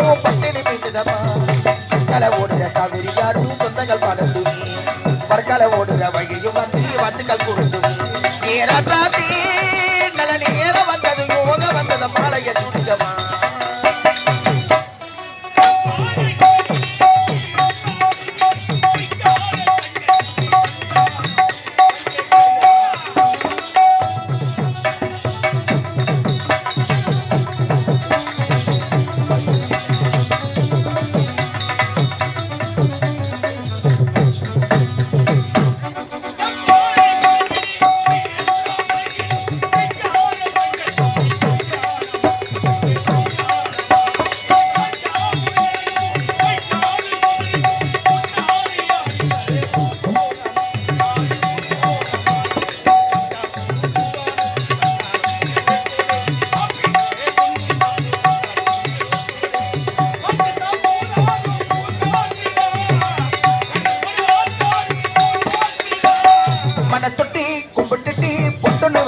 முகுதியும் பட்டினி மீண்டுதமா பற்களை ஓடுற காவிரி யாரும் சொந்தங்கள் பாடட்டுமே பற்களை ஓடுற வகையும் வந்து வந்துக்கள் கூறுதுமே நேரத்தாத்தி நல்ல நேரம் வந்தது யோக வந்தது மாலைய சுடிச்சமா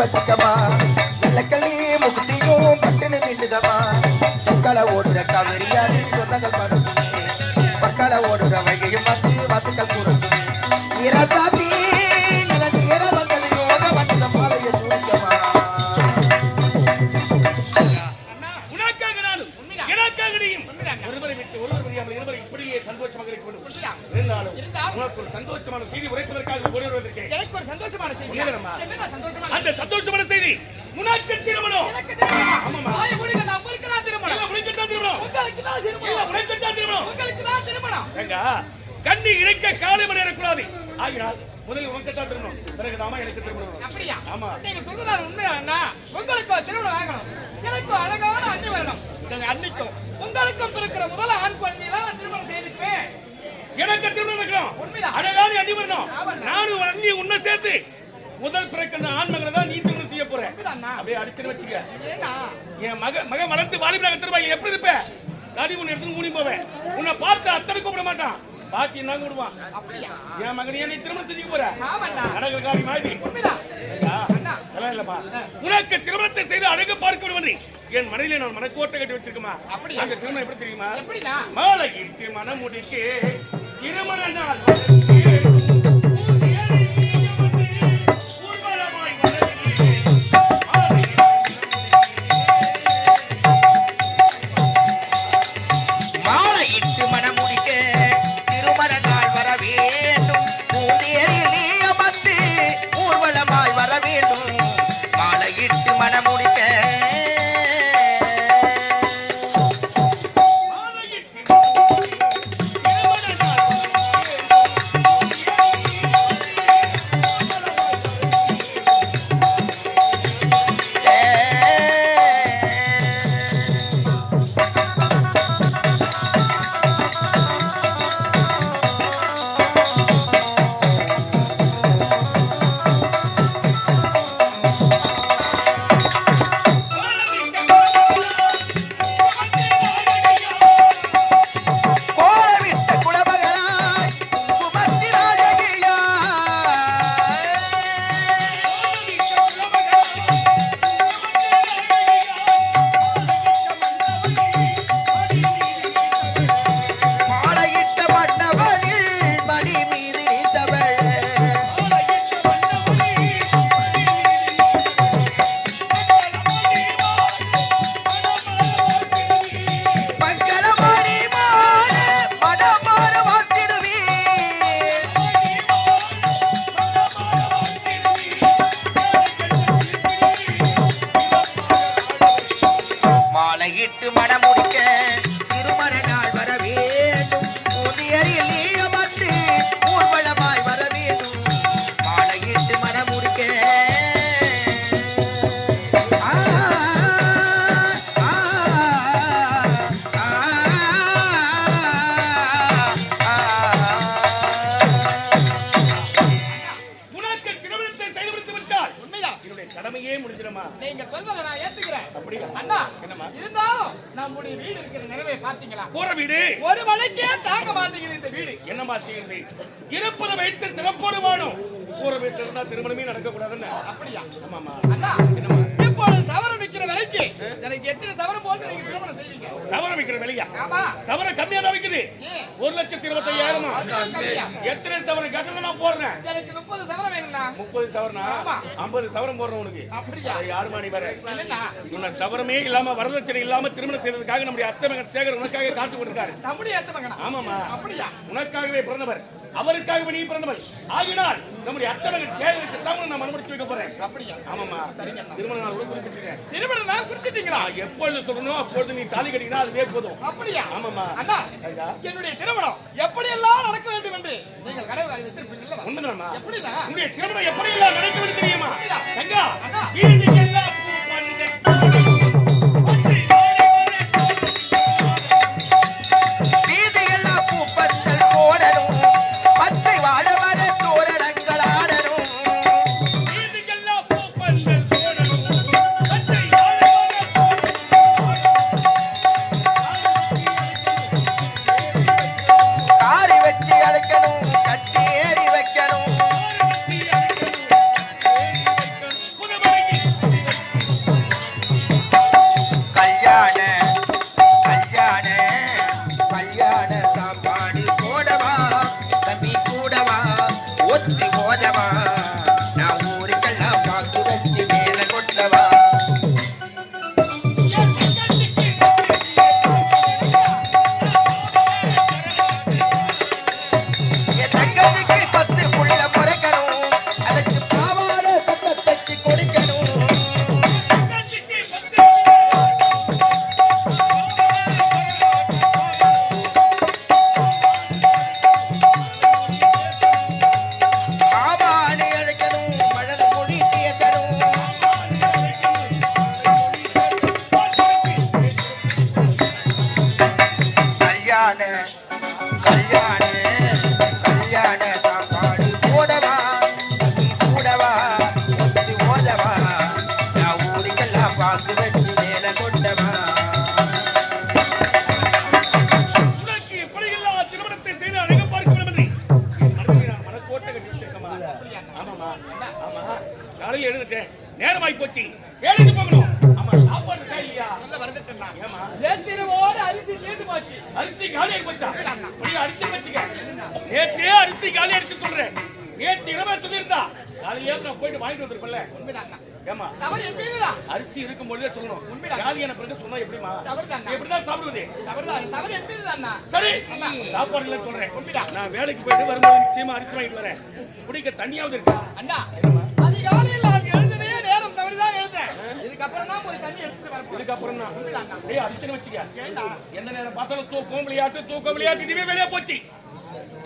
வச்சுக்கமா வெள்ளக்கள்ளி முகுதியும் பட்டினி மீண்டுதமா பற்களை ஓடுற காவிரியாது சொந்தங்கள் பாடுமே பற்களை ஓடுற வகையும் வந்து வந்துக்கள் கூறுமே இரண்டாத்தி நல்ல நேரம் வந்தது யோக வந்தது மாலைய சூடிக்கமா உனக்காக நானும் எனக்காக நீயும் ஒருவரை விட்டு ஒருவர் முடியாமல் இருவரை இப்படியே சந்தோஷமாக இருக்க வேண்டும் இருந்தாலும் உனக்கு ஒரு சந்தோஷமான செய்தி உரைப்பதற்காக ஓடி வருவதற்கு எனக்கு ஒரு சந்தோஷமான செய்தி என்ன சந்தோஷமான அந்த சந்தோஷமான செய்தி உனக்கு திருமணம் ஆமாமா ஆய முடிங்க நம்மளுக்கு தான் திருமணம் இல்ல உனக்கு தான் திருமணம் உங்களுக்கு தான் திருமணம் இல்ல உனக்கு தான் திருமணம் உங்களுக்கு தான் திருமணம் எங்க கண்ணி இறைக்க காலை மணி ஏறக்கூடாது ஆகினால் முதலில் உனக்கு தான் திருமணம் பிறகுதாமா எனக்கு திருமணம் அப்படியா ஆமா நீங்க சொல்றது உண்மையா அண்ணா உங்களுக்கு திருமணம் ஆகணும் எனக்கு அழகான அண்ணி வரணும் அன்னிக்கும் உங்களுக்கும் இருக்கிற முதல் ஆண் குழந்தையை தான் நான் திருமணம் செய்துப்பேன் எனக்கு திருமணம் வைக்கணும் உண்மைதான் அழகான அண்ணி வரணும் நானும் அண்ணி உன்னை சேர்த்து முதல் பிறக்கின்ற ஆண்மகளை தான் நீ திருமணம் செய்ய போற அப்படியே அடிச்சுன்னு வச்சுக்க என் மக வளர்ந்து வாலிபராக திரும்ப எப்படி இருப்ப தாடி உன்னை எடுத்து மூடி போவேன் உன்னை பார்த்து அத்தனை கூப்பிட மாட்டான் பாக்கி நாங்க விடுவான் என் மகனையே நீ திருமணம் செஞ்சு போற நடக்கிற காரி மாதிரி இல்லப்பா உனக்கு திருமணத்தை செய்து அழகு பார்க்க வேண்டும் என் மனையில நான் மனக்கோட்டை கட்டி வச்சிருக்கமா அந்த திருமணம் எப்படி தெரியுமா மாலை இட்டு மனமுடிக்கு திருமண நாள் கடமையே முடிஞ்சிரமா நீங்க சொல்வதை நான் ஏத்துக்கிறேன். அப்படியே அண்ணா என்னமா இருந்தாலும் நம்முடைய வீடு இருக்கிற நிலைமை பாத்தீங்களா? போற வீடு ஒரு மலைக்கே தாங்க மாட்டேங்குது இந்த வீடு. என்னமா செய்யுது? இருப்பதை வைத்து சிறப்போடு வாழும். போற வீட்டுல இருந்தா திருமணமே நடக்க கூடாதுன்னு. அப்படியா? ஆமாமா. அண்ணா என்னமா இப்பொழுது தவறு விக்கிற விலைக்கு எனக்கு எத்தனை சவரம் போட்டு நீங்க திருமணம் செய்வீங்க? சவரம் விக்கிற விலையா? ஆமா. சவரம் கம்மியா தான் விக்குது. ஏன்? 1,25,000. எத்தனை சவரம் கேட்டா நான் போடுறேன். எனக்கு 30 சவரம் வேணும்னா. 30 சவரனா? ஆமா. 50 சவரம் போடுறேன் உனக்கு. அப்படியா? யாருமா நீ வர? என்னன்னா? உன்னை சவரமே இல்லாம வரதட்சணை இல்லாம திருமணம் செய்யறதுக்காக நம்முடைய அத்தை மகன் சேகர் உனக்காக காத்து கொண்டிருக்காரு. நம்முடைய அத்தை மகனா? ஆமாமா. அப்படியா? உனக்காகவே பிறந்தவர், அவருக்காகவே நீ பிறந்தவர். ஆகினால் நம்முடைய அத்தை மகன் சேகருக்கு தமிழ் நான் மனமுடிச்சு வைக்க போறேன். அப்படியா? ஆமாமா. திருமண நாள் குறிப்பிட்டிருக்கேன். திருமண நாள் குறிப்பிட்டீங்களா? எப்பொழுது சொல்லணும் அப்பொழுது நீ தாலி கட்டினா அதுவே போதும். அப்படியா? ஆமாமா. அண்ணா, என்னுடைய திருமணம் எப்படி எல்லாம் நடக்க வேண்டும் என்று நீங்கள் கடவுள் அறிவித்திருப்பீங்களா? உண்மைதானா? எப்படிடா? உன்னுடைய திருமணம் எப்படி எல்லாம் நடக்க வேண்டும் தெரியுமா? தங்கா, அண்ணா. வீதிக்கெல்லாம் பூ பந்தல் வீதியெல்லாம் பூப்பந்தல் போடணும், பச்சை வாழை மர தோரணங்கள் ஆடணும். வீதிக்கெல்லாம் பூ பந்தல் போடணும், பச்சை வாழை மர காரி வச்சு அழைக்கணும், கச்சி ஏறி வைக்கணும். கல்யாண கல்யாண கல்யாண சாப்பாடு போடவா, தம்பி கூடவா, ஒத்தி போதவா, நான் ஊருக்கெல்லாம் பாக்கு வச்சு மேல கொண்டவா. என் தங்கத்துக்கு 10 புள்ள பிறக்கணும், அதுக்கு பாவாட சட்டை தச்சு கொடுக்கணும். மாமானி அழைக்கணும், மழல் மொழி பேசணும். கல்யாண கல்யாண கல்யாண சாப்பாடு போடவா, தம்பி கூடவா, ஒத்து ஓதவா, நான் ஊருக்கெல்லாம் பாக்கு வச்சு மேல கொண்டவா. உனக்கு எப்படியெல்லாம் திருமணத்தை செய்து அழக பார்க்க வேண்டும் என்று என் மனதிலே நான் மனக்கோட்டை கட்டி வச்சிருக்கேமா? ஆமாமா. ஆமா. காலையில் எழுந்துட்டேன், நேரமாய் போச்சு, வேலைக்கு போகணும். ஆமா, சாப்பாடு இருக்கா இல்லையா? சொல்ல வந்துட்டேன்னா. ஏமா? ஏத்திரவோடு அரிசி தீர்ந்து போச்சு. அரிசி காலியாகி போச்சா? அப்படியே அடிச்சு வச்சுக்க. நேற்றே அரிசி காலி அடிச்சு சொல்றேன். நேற்று இரவே சொல்லியிருந்தா காலையிலே நான் போயிட்டு வாங்கிட்டு வந்திருப்பேன்ல. உண்மைதாண்ணா. ஏமா? தவறு என் மீதுதான். அரிசி இருக்கும் பொழுதே சொல்லணும். உண்மைதான். காலியான பிறகு சொன்னா எப்படிமா? தவறுதாண்ணா. எப்படிதான் சாப்பிடுவது? தவறுதான். தவறு என் மீதுதாண்ணா. சரி, சாப்பாடு இல்ல சொல்றேன். உண்மைதான். நான் வேலைக்கு போயிட்டு வரும்போது நிச்சயமா அரிசி வாங்கிட்டு வரேன். குடிக்க தண்ணியாவது இருக்கா? அண்ணா, அதிகாலையில் நான் எழுந்ததே நேரம் தவறிதான் எழுந்தேன். இதுக்கப்புறம் தான் போய் தண்ணி எடுத்துட்டு வரப்போறேன். இதுக்கப்புறம் தான் உண்மைதாண்ணா. அப்படியே அரிசின்னு வச்சுக்க. ஏண்டா? எந்த நேரம் பார்த்தாலும் தூக்கம் விளையாட்டு இதுவே வெளியே போச்சு.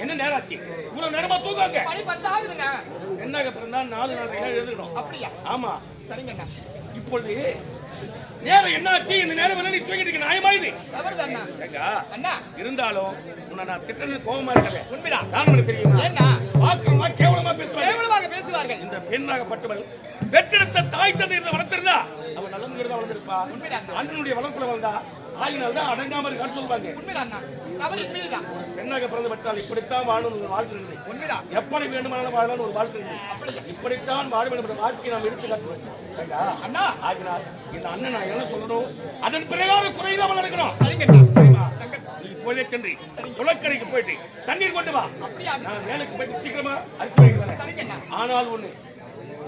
என்ன நேரம் ஆச்சு? இவ்வளவு நேரமா தூக்காங்க. மணி 10 ஆகுதுங்க. என்ன அப்புறம் தான் 4 எழுதுக்கணும். அப்படியா? ஆமா. சரிங்கண்ணா. இப்பொழுது நேரம் என்ன ஆச்சு? இந்த நேரம் வரை நீ தூங்கிட்டு இருக்க நியாயமா இது? தவறுதாண்ணா. ஏங்கா, அண்ணா, இருந்தாலும் உன்னை நான் திட்டன்னு கோபமா இருக்கவே. உண்மைதான். காரணம் தெரியுமா? ஏன்னா பாக்கமா கேவலமா பேசுவாங்க. கேவலமாக பேசுவார்கள். இந்த பெண்ணாகப்பட்டவள் பெற்றெடுத்த தாய் தந்தை இருந்து வளர்த்திருந்தா அவன் நல்லங்கிறதா வளர்ந்திருப்பா. உண்மைதான். அண்ணனுடைய வளர்ப்புல வளர்ந்தா ஆகினால் தான் அடங்காம இருக்கான்னு சொல்லுவாங்க. உண்மைதாண்ணா. தவறு என் மீதுதான். பெண்ணாக பிறந்து விட்டால் இப்படித்தான் வாழணும் ஒரு வாழ்க்கை இருந்தது. உண்மைதான். எப்படி வேண்டுமானாலும் வாழணும் ஒரு வாழ்க்கை இருந்தது. இப்படித்தான் வாழ வேண்டும் என்ற வாழ்க்கையை நாம் எடுத்து காட்டுவோம். அண்ணா, ஆகினால் இந்த அண்ணன் நான் என்ன சொல்லணும், அதன் பிரகாரம் குறைதான் நடக்கணும். சரிங்கண்ணா. சரிமா? தங்க- நீ இப்போதே சென்று குளக்கரைக்கு போயிட்டு தண்ணீர் கொண்டு வா. அப்படியா? நான் வேலைக்கு போயிட்டு சீக்கிரமா அரிசி வாங்கி வரேன். சரிங்கண்ணா. ஆனால் ஒண்ணு,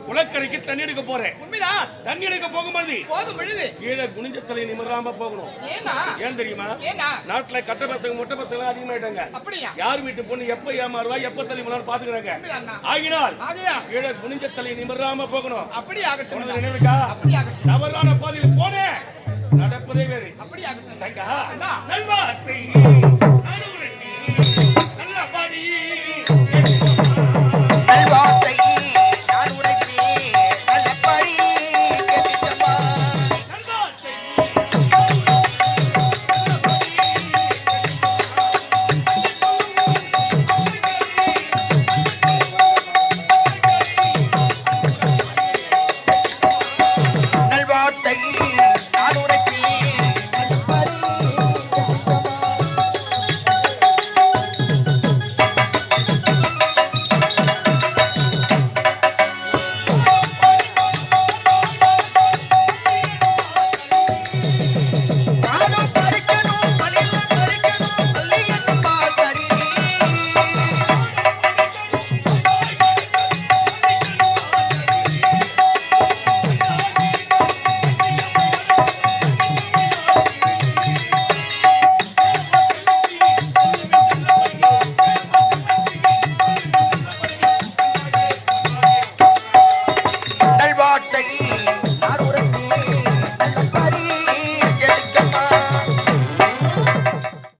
குளக்கரைக்கு தண்ணி எடுக்க போறேன். உண்மைதான். தண்ணி எடுக்க போகும்போது போதும் விழுது. கீழே குனிஞ்ச தலை நிமிராம போகணும். ஏன்னா? ஏன் தெரியுமா? ஏன்னா? நாட்டுல கட்ட பசங்க மொட்டை பசங்க அதிகமாயிட்டாங்க. அப்படியா? யார் வீட்டு பொண்ணு எப்ப ஏமாறுவா எப்ப தலை முன்னாடி பாத்துக்கிறாங்க. உண்மைதாண்ணா. ஆகினால் ஆகையா? கீழே குனிஞ்ச தலை நிமிராம போகணும். அப்படி ஆகட்டும். உனது நினைவுக்கா? அப்படி ஆகட்டும். தவறான பாதையில் போனேன், நடப்பதே வேறு. அப்படி ஆகட்டும். தங்கா, அண்ணா. நல்வார்த்தை அனுகுணத்தை நல்ல பாடி நல்வார்த்தை நான் உரைப்பேன், நல்லபடி கேட்டுக்கம்மா. நல்வார்த்தை நல்வார்த்தை நான் உரைப்பேன், நல்லபடி கேட்டுக்கம்மா. கோட்டை